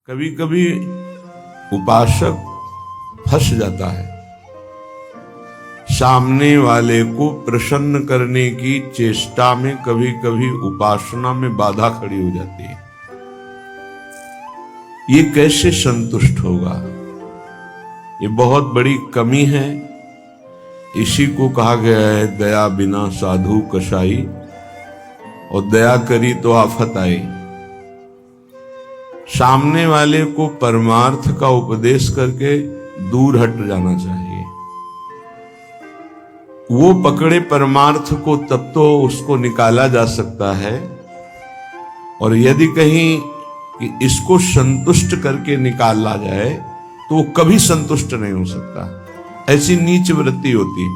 कभी कभी उपासक फंस जाता है। सामने वाले को प्रसन्न करने की चेष्टा में कभी कभी उपासना में बाधा खड़ी हो जाती है। ये कैसे संतुष्ट होगा? ये बहुत बड़ी कमी है। इसी को कहा गया है दया बिना साधु कसाई, और दया करी तो आफत आई। सामने वाले को परमार्थ का उपदेश करके दूर हट जाना चाहिए। वो पकड़े परमार्थ को तब तो उसको निकाला जा सकता है, और यदि कहीं कि इसको संतुष्ट करके निकाला जाए तो वो कभी संतुष्ट नहीं हो सकता। ऐसी नीच वृत्ति होती है।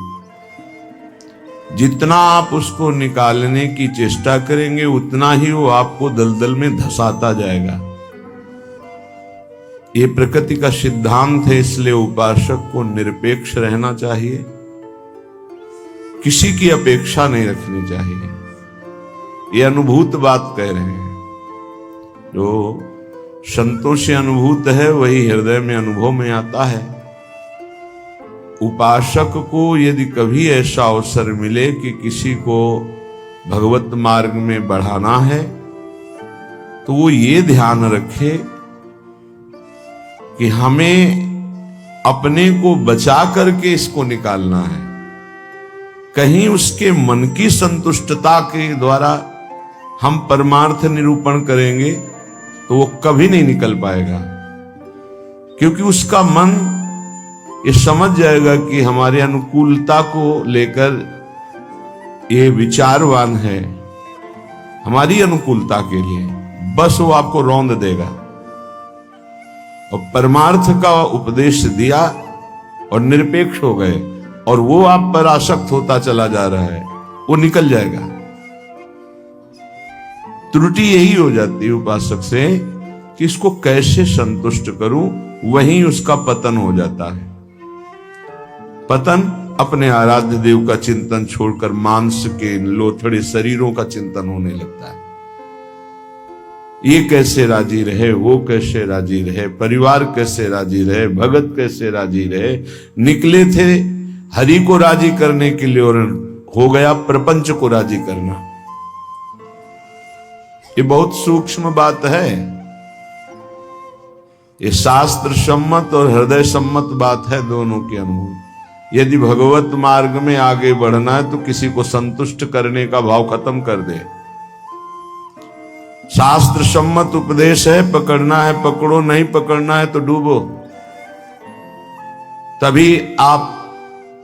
जितना आप उसको निकालने की चेष्टा करेंगे उतना ही वो आपको दलदल में धंसाता जाएगा। ये प्रकृति का सिद्धांत है, इसलिए उपासक को निरपेक्ष रहना चाहिए, किसी की अपेक्षा नहीं रखनी चाहिए। ये अनुभूत बात कह रहे हैं। जो संतों से अनुभूत है वही हृदय में अनुभव में आता है। उपासक को यदि कभी ऐसा अवसर मिले कि किसी को भगवत मार्ग में बढ़ाना है तो वो ये ध्यान रखे कि हमें अपने को बचा करके इसको निकालना है। कहीं उसके मन की संतुष्टता के द्वारा हम परमार्थ निरूपण करेंगे तो वो कभी नहीं निकल पाएगा, क्योंकि उसका मन ये समझ जाएगा कि हमारे अनुकूलता को लेकर ये विचारवान है, हमारी अनुकूलता के लिए, बस वो आपको रौंद देगा। और परमार्थ का उपदेश दिया और निरपेक्ष हो गए और वो आप पर आसक्त होता चला जा रहा है, वो निकल जाएगा। त्रुटि यही हो जाती है उपासक से कि इसको कैसे संतुष्ट करूं, वहीं उसका पतन हो जाता है। पतन अपने आराध्य देव का चिंतन छोड़कर मांस के लोथड़े शरीरों का चिंतन होने लगता है। ये कैसे राजी रहे, वो कैसे राजी रहे, परिवार कैसे राजी रहे, भगत कैसे राजी रहे। निकले थे हरि को राजी करने के लिए और हो गया प्रपंच को राजी करना। ये बहुत सूक्ष्म बात है। ये शास्त्र सम्मत और हृदय सम्मत बात है, दोनों के अनुभव। यदि भगवत मार्ग में आगे बढ़ना है तो किसी को संतुष्ट करने का भाव खत्म कर दे। शास्त्र सम्मत उपदेश है, पकड़ना है पकड़ो, नहीं पकड़ना है तो डूबो। तभी आप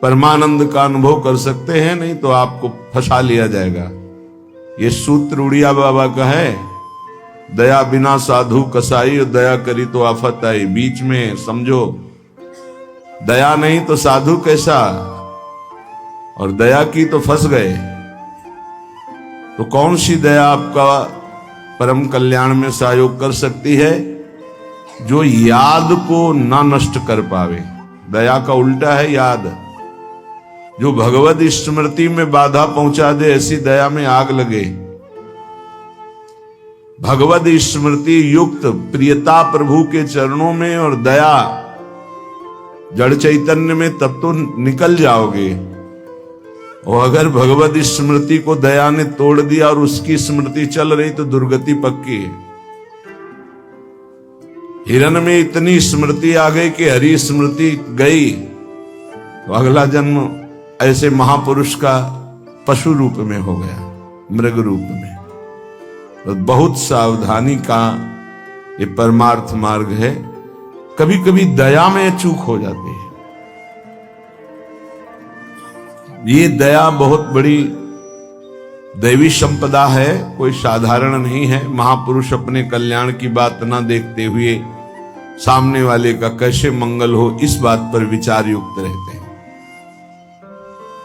परमानंद का अनुभव कर सकते हैं, नहीं तो आपको फंसा लिया जाएगा। ये सूत्र उड़िया बाबा का है, दया बिना साधु कसाई, और दया करी तो आफत आई। बीच में समझो, दया नहीं तो साधु कैसा, और दया की तो फंस गए। तो कौन सी दया आपका परम कल्याण में सहयोग कर सकती है? जो याद को ना नष्ट कर पावे। दया का उल्टा है याद। जो भगवत स्मृति में बाधा पहुंचा दे, ऐसी दया में आग लगे। भगवत स्मृति युक्त प्रियता प्रभु के चरणों में और दया जड़ चैतन्य में, तब तो निकल जाओगे। और अगर भगवत स्मृति को दया ने तोड़ दिया और उसकी स्मृति चल रही तो दुर्गति पक्की है। हिरण में इतनी स्मृति आ गई कि हरि स्मृति गई तो अगला जन्म ऐसे महापुरुष का पशु रूप में हो गया, मृग रूप में। तो बहुत सावधानी का ये परमार्थ मार्ग है। कभी कभी दया में चूक हो जाती है। ये दया बहुत बड़ी दैवी संपदा है, कोई साधारण नहीं है। महापुरुष अपने कल्याण की बात ना देखते हुए सामने वाले का कैसे मंगल हो, इस बात पर विचार युक्त रहते हैं।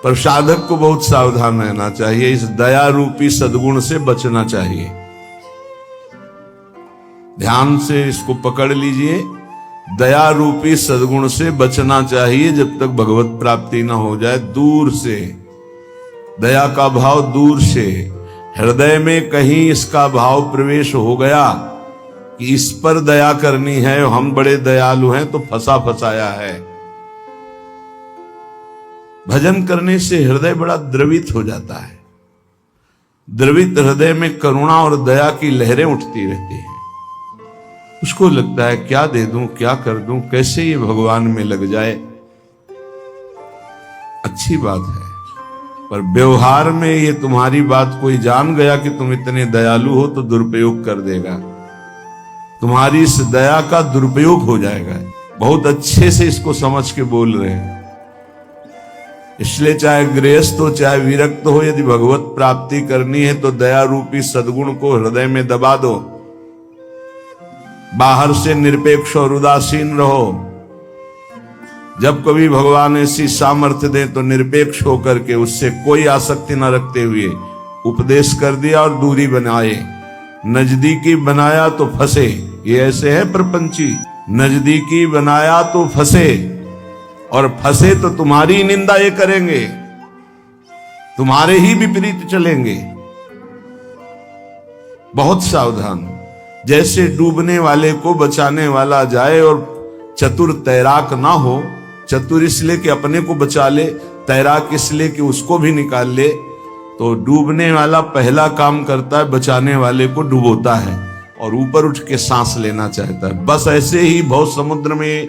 पर साधक को बहुत सावधान रहना चाहिए। इस दया रूपी सद्गुण से बचना चाहिए। ध्यान से इसको पकड़ लीजिए। दया रूपी सद्गुण से बचना चाहिए जब तक भगवत प्राप्ति ना हो जाए। दूर से दया का भाव, दूर से हृदय में कहीं इसका भाव प्रवेश हो गया कि इस पर दया करनी है, हम बड़े दयालु हैं, तो फंसा फंसाया है। भजन करने से हृदय बड़ा द्रवित हो जाता है। द्रवित हृदय में करुणा और दया की लहरें उठती रहती हैं। उसको लगता है क्या दे दूं, क्या कर दूं, कैसे ये भगवान में लग जाए। अच्छी बात है, पर व्यवहार में ये तुम्हारी बात कोई जान गया कि तुम इतने दयालु हो तो दुरुपयोग कर देगा। तुम्हारी इस दया का दुरुपयोग हो जाएगा। बहुत अच्छे से इसको समझ के बोल रहे हैं। इसलिए चाहे गृहस्थ हो चाहे विरक्त हो, यदि भगवत प्राप्ति करनी है तो दया रूपी सद्गुण को हृदय में दबा दो। बाहर से निरपेक्ष और उदासीन रहो। जब कभी भगवान ऐसी सामर्थ्य दे तो निरपेक्ष होकर के उससे कोई आसक्ति न रखते हुए उपदेश कर दिया और दूरी बनाए। नजदीकी बनाया तो फंसे, ये ऐसे है प्रपंची। नजदीकी बनाया तो फंसे, और फंसे तो तुम्हारी निंदा ये करेंगे, तुम्हारे ही विपरीत चलेंगे। बहुत सावधान। जैसे डूबने वाले को बचाने वाला जाए और चतुर तैराक ना हो, चतुर इसलिए कि अपने को बचा ले, तैराक इसलिए कि उसको भी निकाल ले, तो डूबने वाला पहला काम करता है बचाने वाले को डुबोता है और ऊपर उठ के सांस लेना चाहता है। बस ऐसे ही भव समुद्र में,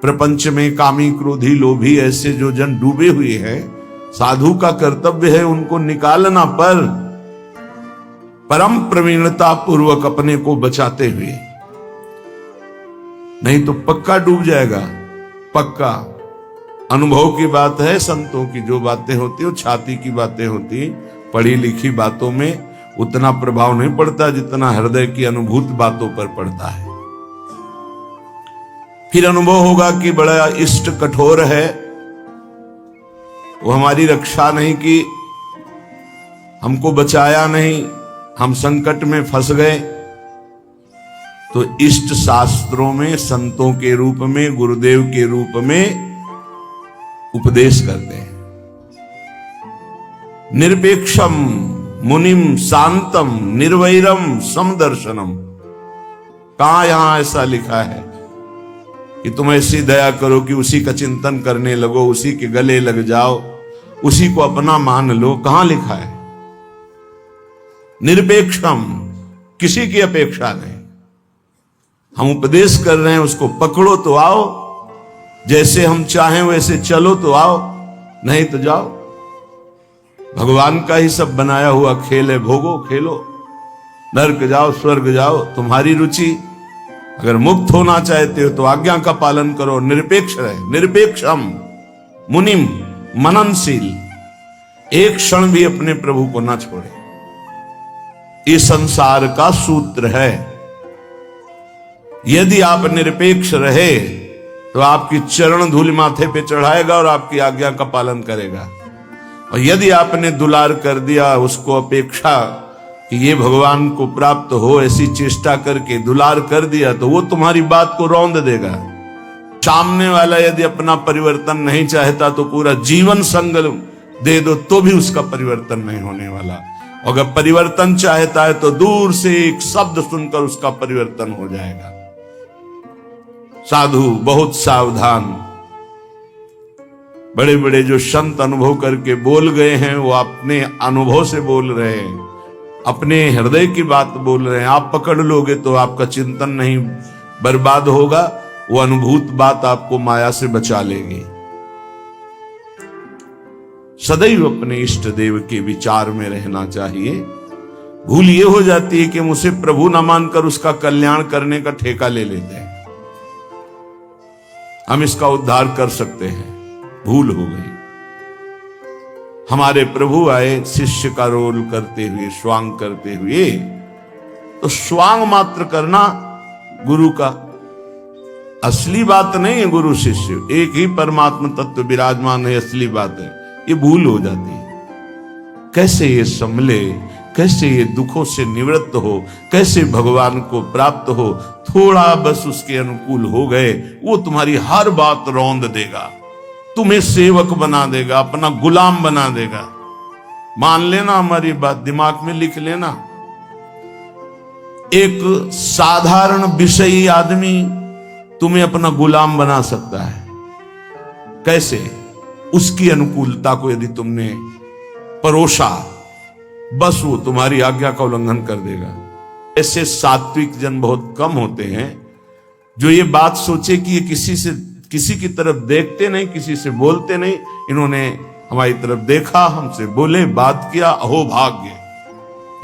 प्रपंच में कामी क्रोधी लोभी ऐसे जो जन डूबे हुए हैं, साधु का कर्तव्य है उनको निकालना, पर परम प्रवीणता पूर्वक अपने को बचाते हुए, नहीं तो पक्का डूब जाएगा। पक्का अनुभव की बात है। संतों की जो बातें होती है वो छाती की बातें होती, पढ़ी लिखी बातों में उतना प्रभाव नहीं पड़ता जितना हृदय की अनुभूत बातों पर पड़ता है। फिर अनुभव होगा कि बड़ा इष्ट कठोर है, वो हमारी रक्षा नहीं की, हमको बचाया नहीं, हम संकट में फंस गए। तो इष्ट शास्त्रों में संतों के रूप में, गुरुदेव के रूप में उपदेश करते हैं। निरपेक्षम मुनिम शांतम निर्वैरम समदर्शनम। कहां यहां ऐसा लिखा है कि तुम ऐसी दया करो कि उसी का चिंतन करने लगो, उसी के गले लग जाओ, उसी को अपना मान लो? कहां लिखा है? निरपेक्षम, किसी की अपेक्षा नहीं। हम उपदेश कर रहे हैं, उसको पकड़ो तो आओ, जैसे हम चाहें वैसे चलो तो आओ, नहीं तो जाओ। भगवान का ही सब बनाया हुआ खेल है, भोगो खेलो, नरक जाओ स्वर्ग जाओ, तुम्हारी रुचि। अगर मुक्त होना चाहते हो तो आज्ञा का पालन करो, निरपेक्ष रहे। निरपेक्षम मुनिम, मननशील, एक क्षण भी अपने प्रभु को ना छोड़े। इस संसार का सूत्र है। यदि आप निरपेक्ष रहे तो आपकी चरण धूल माथे पे चढ़ाएगा और आपकी आज्ञा का पालन करेगा। और यदि आपने दुलार कर दिया, उसको अपेक्षा कि ये भगवान को प्राप्त हो, ऐसी चेष्टा करके दुलार कर दिया, तो वो तुम्हारी बात को रौंद देगा। सामने वाला यदि अपना परिवर्तन नहीं चाहता तो पूरा जीवन संग दे दो तो भी उसका परिवर्तन नहीं होने वाला। अगर परिवर्तन चाहता है तो दूर से एक शब्द सुनकर उसका परिवर्तन हो जाएगा। साधु बहुत सावधान। बड़े बड़े जो संत अनुभव करके बोल गए हैं, वो अपने अनुभव से बोल रहे हैं, अपने हृदय की बात बोल रहे हैं। आप पकड़ लोगे तो आपका चिंतन नहीं बर्बाद होगा, वो अनुभूत बात आपको माया से बचा लेगी। सदैव अपने इष्ट देव के विचार में रहना चाहिए। भूल ये हो जाती है कि मुझे प्रभु न मानकर उसका कल्याण करने का ठेका ले लेते हैं। हम इसका उद्धार कर सकते हैं, भूल हो गई। हमारे प्रभु आए शिष्य का रोल करते हुए, स्वांग करते हुए, तो स्वांग मात्र करना गुरु का असली बात नहीं है। गुरु शिष्य एक ही परमात्मा तत्व विराजमान है, असली बात है। ये भूल हो जाती है। कैसे ये संभले, कैसे ये दुखों से निवृत्त हो, कैसे भगवान को प्राप्त हो। थोड़ा बस उसके अनुकूल हो गए, वो तुम्हारी हर बात रौंद देगा, तुम्हें सेवक बना देगा, अपना गुलाम बना देगा। मान लेना हमारी बात, दिमाग में लिख लेना। एक साधारण विषयी आदमी तुम्हें अपना गुलाम बना सकता है। कैसे? उसकी अनुकूलता को यदि तुमने परोसा, बस वो तुम्हारी आज्ञा का उल्लंघन कर देगा। ऐसे सात्विक जन बहुत कम होते हैं जो ये बात सोचे कि ये किसी की तरफ देखते नहीं, किसी से बोलते नहीं। इन्होंने हमारी तरफ देखा, हमसे बोले, बात किया, अहो भाग्य।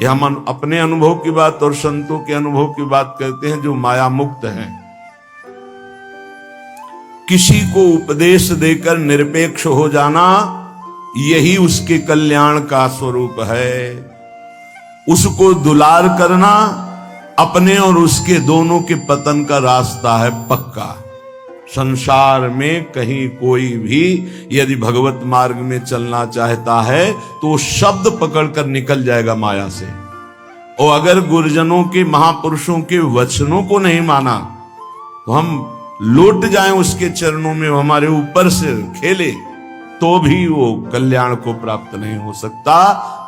ये हम अपने अनुभव की बात और संतों के अनुभव की बात करते हैं जो माया मुक्त हैं। किसी को उपदेश देकर निरपेक्ष हो जाना, यही उसके कल्याण का स्वरूप है। उसको दुलार करना अपने और उसके दोनों के पतन का रास्ता है पक्का। संसार में कहीं कोई भी यदि भगवत मार्ग में चलना चाहता है तो शब्द पकड़कर निकल जाएगा माया से। और अगर गुरुजनों के, महापुरुषों के वचनों को नहीं माना तो हम लौट जाएं उसके चरणों में, हमारे ऊपर से खेले, तो भी वो कल्याण को प्राप्त नहीं हो सकता,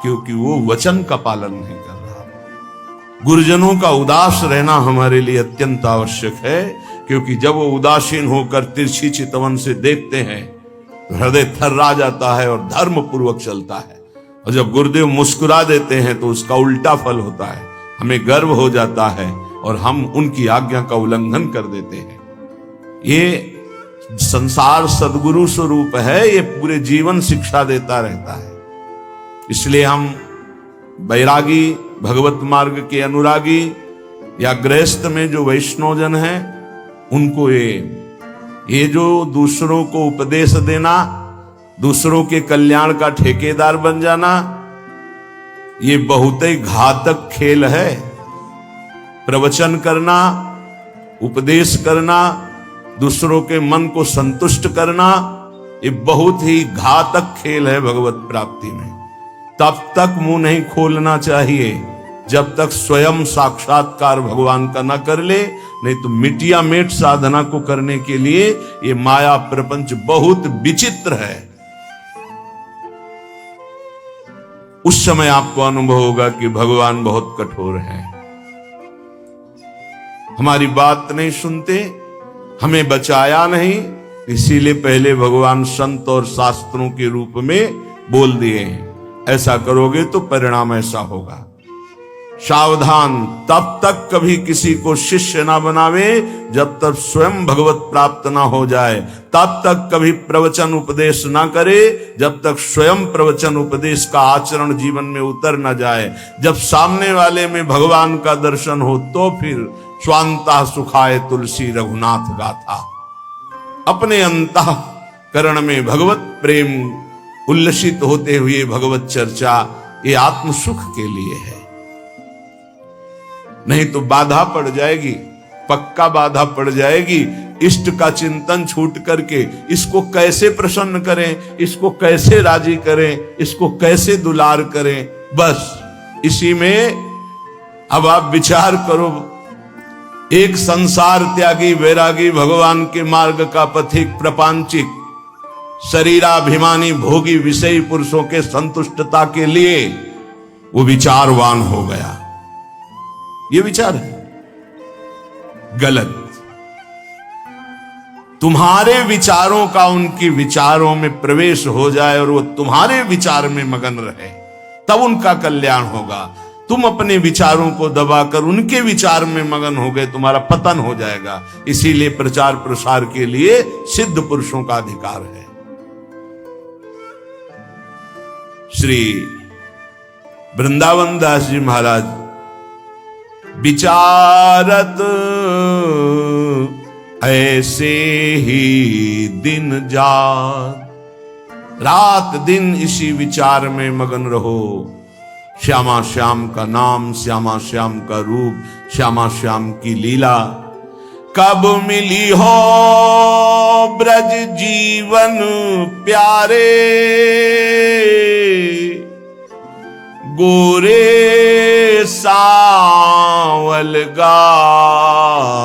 क्योंकि वो वचन का पालन नहीं कर रहा। गुरुजनों का उदास रहना हमारे लिए अत्यंत आवश्यक है, क्योंकि जब वो उदासीन होकर तिरछी चितवन से देखते हैं तो हृदय थर्रा जाता है और धर्म पूर्वक चलता है। और जब गुरुदेव मुस्कुरा देते हैं तो उसका उल्टा फल होता है, हमें गर्व हो जाता है और हम उनकी आज्ञा का उल्लंघन कर देते हैं। ये संसार सद्गुरु स्वरूप है, ये पूरे जीवन शिक्षा देता रहता है। इसलिए हम बैरागी, भगवत मार्ग के अनुरागी या गृहस्थ में जो वैष्णवजन हैं, उनको ये जो दूसरों को उपदेश देना, दूसरों के कल्याण का ठेकेदार बन जाना, ये बहुत ही घातक खेल है। प्रवचन करना, उपदेश करना, दूसरों के मन को संतुष्ट करना, ये बहुत ही घातक खेल है भगवत प्राप्ति में। तब तक मुंह नहीं खोलना चाहिए जब तक स्वयं साक्षात्कार भगवान का न कर ले, नहीं तो मिटिया मेट साधना को करने के लिए ये माया प्रपंच बहुत विचित्र है। उस समय आपको अनुभव होगा कि भगवान बहुत कठोर है, हमारी बात नहीं सुनते, हमें बचाया नहीं, इसीलिए पहले भगवान संत और शास्त्रों के रूप में बोल दिए हैं, ऐसा करोगे तो परिणाम ऐसा होगा। सावधान, तब तक कभी किसी को शिष्य ना बनावे जब तक स्वयं भगवत प्राप्त ना हो जाए। तब तक कभी प्रवचन उपदेश ना करे जब तक स्वयं प्रवचन उपदेश का आचरण जीवन में उतर ना जाए। जब सामने वाले में भगवान का दर्शन हो तो फिर स्वांता सुखाए तुलसी रघुनाथ गाथा। अपने अंतःकरण में भगवत प्रेम उल्लसित होते हुए भगवत चर्चा, ये आत्म सुख के लिए है, नहीं तो बाधा पड़ जाएगी, पक्का बाधा पड़ जाएगी। इष्ट का चिंतन छूट करके इसको कैसे प्रसन्न करें, इसको कैसे राजी करें, इसको कैसे दुलार करें, बस इसी में अब आप विचार करो। एक संसार त्यागी वैरागी भगवान के मार्ग का पथिक प्रपंचिक शरीराभिमानी भोगी विषयी पुरुषों के संतुष्टता के लिए वो विचारवान हो गया। ये विचार है गलत। तुम्हारे विचारों का उनके विचारों में प्रवेश हो जाए और वो तुम्हारे विचार में मगन रहे, तब उनका कल्याण होगा। तुम अपने विचारों को दबाकर उनके विचार में मगन हो गए, तुम्हारा पतन हो जाएगा। इसीलिए प्रचार प्रसार के लिए सिद्ध पुरुषों का अधिकार है। श्री वृंदावन दास जी महाराज विचारत ऐसे ही दिन रात दिन इसी विचार में मगन रहो। श्यामा श्याम का नाम, श्यामा श्याम का रूप, श्यामा श्याम की लीला। कब मिली हो ब्रज जीवन प्यारे, गोरे सावल गात,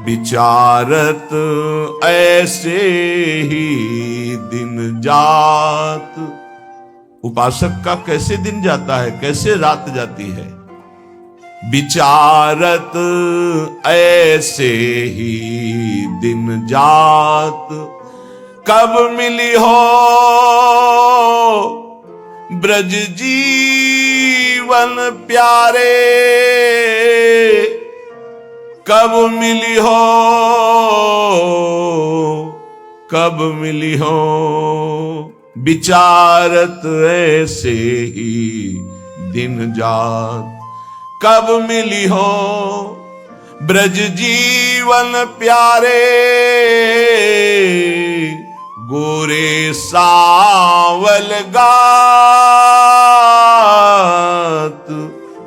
विचारत ऐसे ही दिन जात। उपासक का कैसे दिन जाता है, कैसे रात जाती है, विचारत ऐसे ही दिन जात, कब मिली हो ब्रज जीवन प्यारे, कब मिली हो, कब मिली हो, विचारत ऐसे ही दिन जात, कब मिली हो ब्रज जीवन प्यारे, गोरे सावल गात,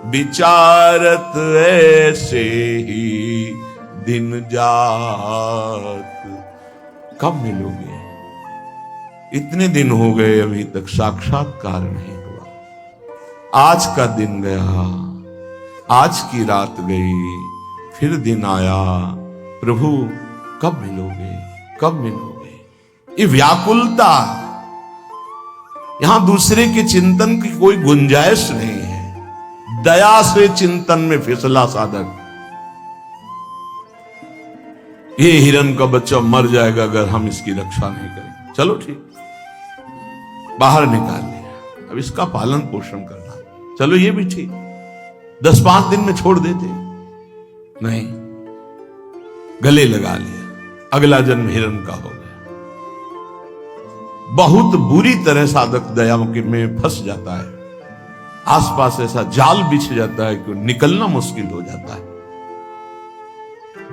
विचारत ऐसे ही दिन जात। कब मिलोगे? इतने दिन हो गए अभी तक साक्षात्कार नहीं हुआ। आज का दिन गया, आज की रात गई, फिर दिन आया, प्रभु कब मिलोगे, कब मिलोगे? ये व्याकुलता, यहां दूसरे के चिंतन की कोई गुंजाइश नहीं है। दया से चिंतन में फिसला साधक। ये हिरण का बच्चा मर जाएगा अगर हम इसकी रक्षा नहीं करें। चलो ठीक, बाहर निकाल लिया, अब इसका पालन पोषण करना, चलो ये भी ठीक। 10-5 दिन में छोड़ देते, नहीं, गले लगा लिया, अगला जन्म हिरण का हो गया। बहुत बुरी तरह साधक दया में फंस जाता है। आसपास ऐसा जाल बिछ जाता है कि निकलना मुश्किल हो जाता है।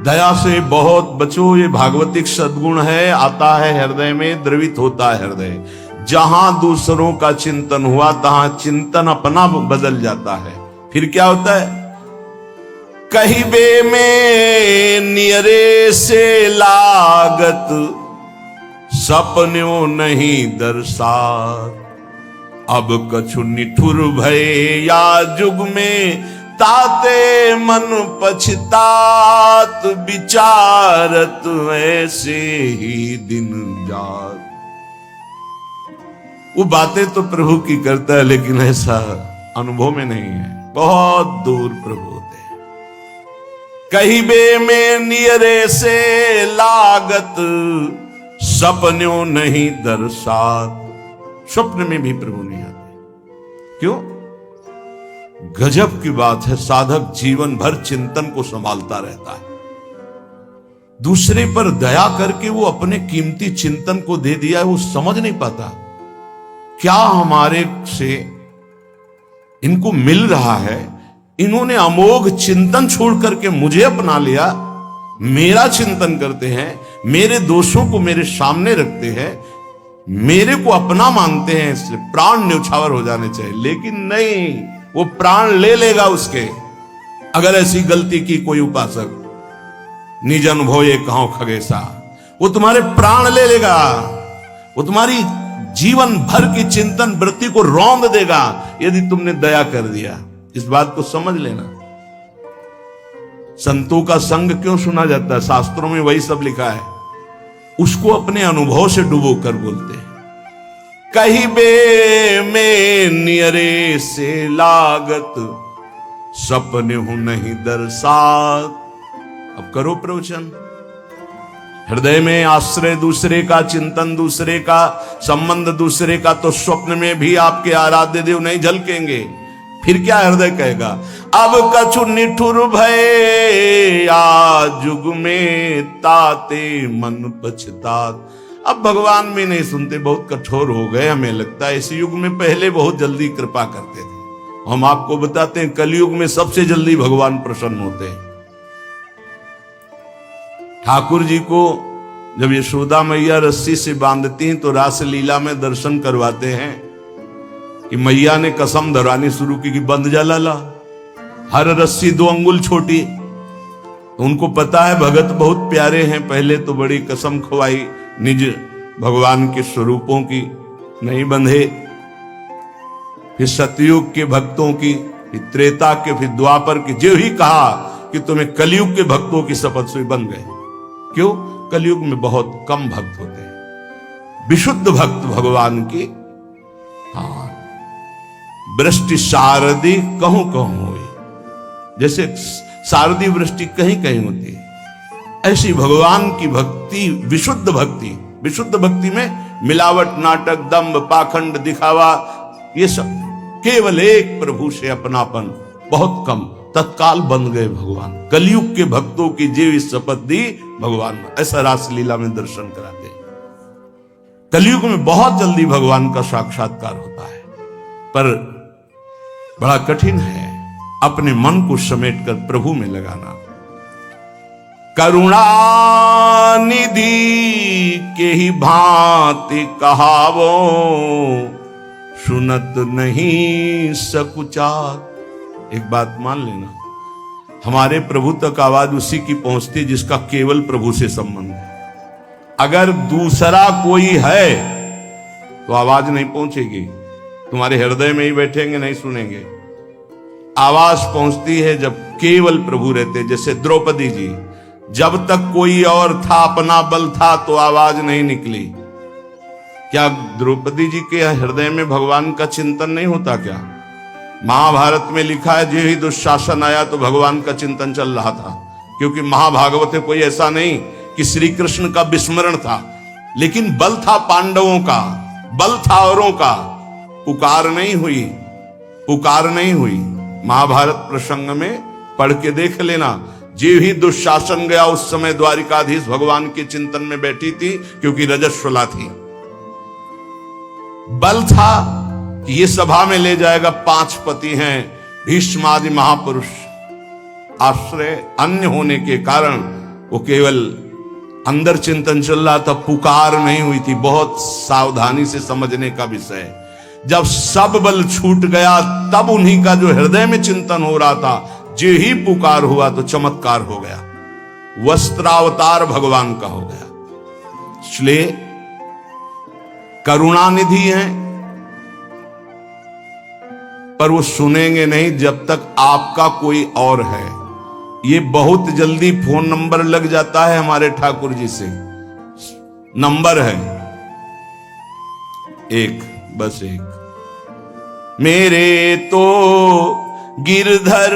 दया से बहुत बचो, ये भागवतिक सद्गुण है, आता है हृदय में, द्रवित होता है हृदय। जहां दूसरों का चिंतन हुआ तहां चिंतन अपना बदल जाता है। फिर क्या होता है? कहिबे में नियरे से लागत, सपन्यों नहीं दर्शात, अब कछु निठुर भय या जुग में, ताते मन पछतात, विचारत ऐसे ही दिन जात। वो बातें तो प्रभु की करता है, लेकिन ऐसा अनुभव में नहीं है। बहुत दूर प्रभु होते हैं। कहिबे में नियरे से लागत, सपन्यों नहीं दर्शात। स्वप्न में भी प्रभु नहीं आते। क्यों? गजब की बात है, साधक जीवन भर चिंतन को संभालता रहता है। दूसरे पर दया करके वो अपने कीमती चिंतन को दे दिया है, वो समझ नहीं पाता क्या हमारे से इनको मिल रहा है। इन्होंने अमोघ चिंतन छोड़ करके मुझे अपना लिया, मेरा चिंतन करते हैं, मेरे दोषों को मेरे सामने रखते हैं, मेरे को अपना मानते हैं, इसलिए प्राण न्यौछावर हो जाने चाहिए। लेकिन नहीं, वो प्राण ले लेगा उसके, अगर ऐसी गलती की कोई उपासक। निज अनुभव ये कहो खगेसा, वो तुम्हारे प्राण ले लेगा, वो तुम्हारी जीवन भर की चिंतन वृत्ति को रौंद देगा यदि तुमने दया कर दिया। इस बात को समझ लेना। संतों का संग क्यों सुना जाता है? शास्त्रों में वही सब लिखा है। उसको अपने अनुभव से डुबो कर बोलते हैं। कहिबे में नियरे से लागत, सपने हूं नहीं दर्शात। अब करो प्रवचन। हृदय में आश्रय दूसरे का, चिंतन दूसरे का, संबंध दूसरे का, तो स्वप्न में भी आपके आराध्य देव नहीं झलकेंगे। फिर क्या हृदय कहेगा? अब कछु निठुर भय आ जुग में, ताते मन पछतात। अब भगवान भी नहीं सुनते, बहुत कठोर हो गए। हमें लगता है इस युग में, पहले बहुत जल्दी कृपा करते थे। हम आपको बताते हैं कलयुग में सबसे जल्दी भगवान प्रसन्न होते हैं। ठाकुर जी को जब यशोदा मैया रस्सी से बांधती हैं तो रास लीला में दर्शन करवाते हैं कि मैया ने कसम धरवानी शुरू की कि बंद जा लाला, हर रस्सी 2 अंगुल छोटी। तो उनको पता है भगत बहुत प्यारे हैं, पहले तो बड़ी कसम खवाई निज भगवान के स्वरूपों की, नहीं बंधे। फिर सतयुग के भक्तों की, फिर त्रेता के, फिर द्वापर के, जो ही कहा कि तुम्हें कलयुग के भक्तों की शपथ से बन गए। क्यों? कलयुग में बहुत कम भक्त होते हैं, विशुद्ध भक्त भगवान की। हाँ, वृष्टि शारदी कहूं कहूं हुई, जैसे शारदीय वृष्टि कहीं कहीं होती है, ऐसी भगवान की भक्ति, विशुद्ध भक्ति। विशुद्ध भक्ति में मिलावट, नाटक, दंभ, पाखंड, दिखावा, ये सब, केवल एक प्रभु से अपनापन, बहुत कम, तत्काल बन गए भगवान। कलयुग के भक्तों की जीव शपथ दी भगवान, ऐसा रासलीला में दर्शन कराते हैं। कलयुग में बहुत जल्दी भगवान का साक्षात्कार होता है, पर बड़ा कठिन है अपने मन को समेटकर प्रभु में लगाना। करुणा निधि के ही भांति कहावो, सुनत नहीं सकुचात। एक बात मान लेना, हमारे प्रभु तक आवाज उसी की पहुंचती जिसका केवल प्रभु से संबंध है। अगर दूसरा कोई है तो आवाज नहीं पहुंचेगी, तुम्हारे हृदय में ही बैठेंगे, नहीं सुनेंगे। आवाज पहुंचती है जब केवल प्रभु रहते। जैसे द्रौपदी जी, जब तक कोई और था, अपना बल था, तो आवाज नहीं निकली। क्या द्रौपदी जी के हृदय में भगवान का चिंतन नहीं होता क्या? महाभारत में लिखा है, जो ही दुशासन आया तो भगवान का चिंतन चल रहा था, क्योंकि महाभागवत कोई ऐसा नहीं कि श्री कृष्ण का विस्मरण था, लेकिन बल था पांडवों का, बल था औरों का, पुकार नहीं हुई, पुकार नहीं हुई। महाभारत प्रसंग में पढ़ के देख लेना, जो ही दुशासन गया उस समय द्वारिकाधीश भगवान के चिंतन में बैठी थी, क्योंकि रजस्वला थी। बल था कि ये सभा में ले जाएगा, 5 पति हैं, भीष्म आदि महापुरुष, आश्रय अन्य होने के कारण वो केवल अंदर चिंतन चल रहा था, पुकार नहीं हुई थी। बहुत सावधानी से समझने का विषय। जब सब बल छूट गया तब उन्हीं का जो हृदय में चिंतन हो रहा था, जो ही पुकार हुआ तो चमत्कार हो गया, वस्त्रावतार भगवान का हो गया। इसलिए करुणानिधि हैं, पर वो सुनेंगे नहीं जब तक आपका कोई और है। ये बहुत जल्दी फोन नंबर लग जाता है हमारे ठाकुर जी से। नंबर है एक, बस एक, मेरे तो गिरधर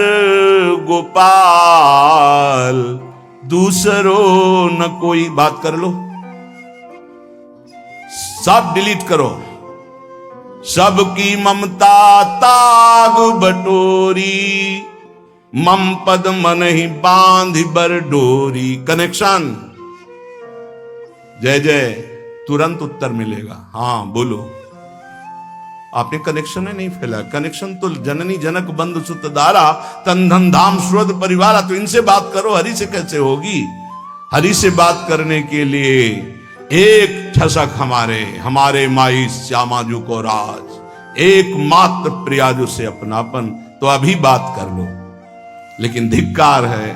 गोपाल, दूसरों न कोई। बात कर लो, सब डिलीट करो। सबकी ममता ताग बटोरी, मम पद मन ही बांध बर डोरी। कनेक्शन, जय जय, तुरंत उत्तर मिलेगा। हाँ बोलो, आपने कनेक्शन नहीं फैला। कनेक्शन तो जननी जनक बंधु सुत दारा, तन धन धाम स्रोत परिवारा। तो इनसे बात करो, हरि से कैसे होगी? हरि से बात करने के लिए एक ठसक हमारे माई श्यामाजू को राज, एक मात्र प्रियाजू से अपनापन, तो अभी बात कर लो। लेकिन धिक्कार है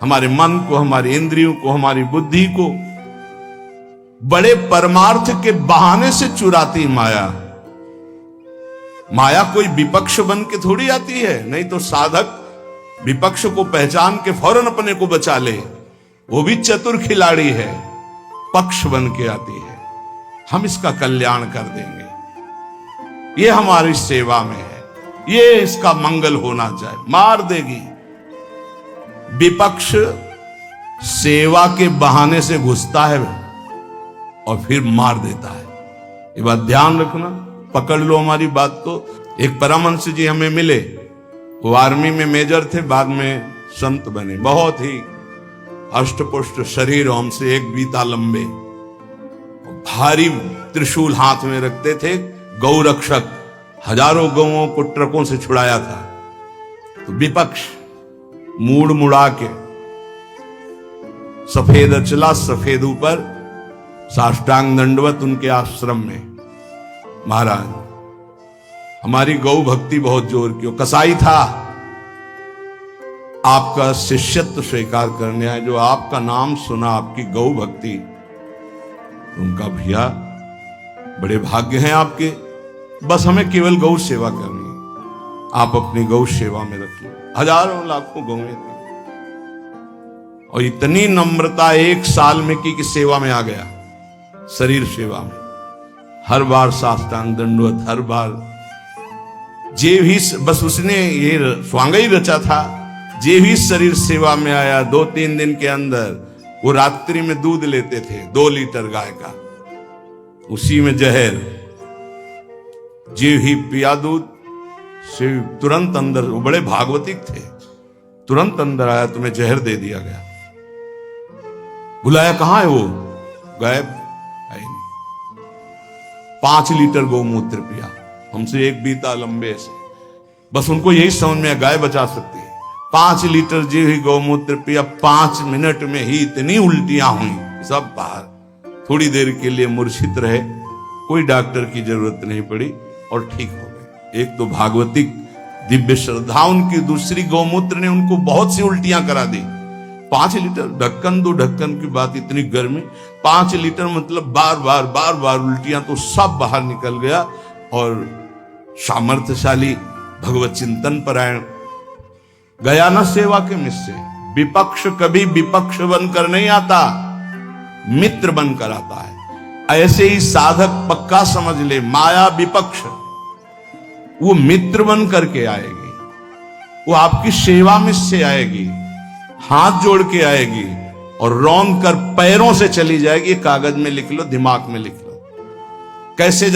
हमारे मन को, हमारी इंद्रियों को, हमारी बुद्धि को बड़े परमार्थ के बहाने से चुराती माया। माया कोई विपक्ष बन के थोड़ी आती है, नहीं तो साधक विपक्ष को पहचान के फौरन अपने को बचा ले, वो भी चतुर खिलाड़ी है, पक्ष बन के आती है। हम इसका कल्याण कर देंगे, ये हमारी सेवा में है, ये इसका मंगल होना चाहिए। मार देगी विपक्ष, सेवा के बहाने से घुसता है और फिर मार देता है। ये बात ध्यान रखना, पकड़ लो हमारी बात को। एक परमहंस जी हमें मिले, वो आर्मी में मेजर थे, बाद में संत बने। बहुत ही अष्टपुष्ट शरीर, हमसे एक बीता लंबे, भारी त्रिशूल हाथ में रखते थे, गौ रक्षक, हजारों गौओं को ट्रकों से छुड़ाया था। तो विपक्ष मूड मुड़ा के सफेद अचला सफेद ऊपर, साष्टांग दंडवत उनके आश्रम में। महाराज हमारी गौ भक्ति बहुत जोर की, कसाई था, आपका शिष्यत्व स्वीकार करने आए, जो आपका नाम सुना, आपकी गौ भक्ति, उनका भैया बड़े भाग्य हैं आपके, बस हमें केवल गौ सेवा करनी है, आप अपनी गौ सेवा में रख लो। हजारों लाखों गौएं थी और इतनी नम्रता 1 साल में की कि सेवा में आ गया, शरीर सेवा में। हर बार साष्टांग दंडवत, हर बार जे भी, बस उसने ये स्वांग ही रचा था, जे भी शरीर सेवा में आया 2-3 दिन के अंदर वो रात्रि में दूध लेते थे 2 लीटर गाय का, उसी में जहर, जे ही पिया दूध से तुरंत अंदर, वो बड़े भागवतिक थे, तुरंत अंदर आया, तुम्हें जहर दे दिया गया। बुलाया, कहां है वो? गायब, है नहीं। 5 लीटर गौमूत्र पिया, हमसे एक बीता लंबे से, बस उनको यही समझ में गाय बचा सकती है। 5 लीटर जी ही गौमूत्र पिया, 5 मिनट में ही इतनी उल्टियां हुई, सब बाहर। थोड़ी देर के लिए मूर्छित रहे, कोई डॉक्टर की जरूरत नहीं पड़ी और ठीक हो गए। एक तो भागवतिक दिव्य श्रद्धा उनकी, दूसरी गौमूत्र ने उनको बहुत सी उल्टियां करा दी। 5 लीटर, ढक्कन 2 ढक्कन की बात, इतनी गर्मी, 5 लीटर मतलब बार बार उल्टियां, तो सब बाहर निकल गया। और सामर्थ्यशाली भगवत चिंतन परायण गया न सेवा के मिस से। विपक्ष कभी विपक्ष बनकर नहीं आता, मित्र बनकर आता है। ऐसे ही साधक पक्का समझ ले, माया विपक्ष, वो मित्र बन करके आएगी, वो आपकी सेवा में से आएगी, हाथ जोड़ के आएगी और रौंद कर पैरों से चली जाएगी। कागज में लिख लो, दिमाग में लिख लो। कैसे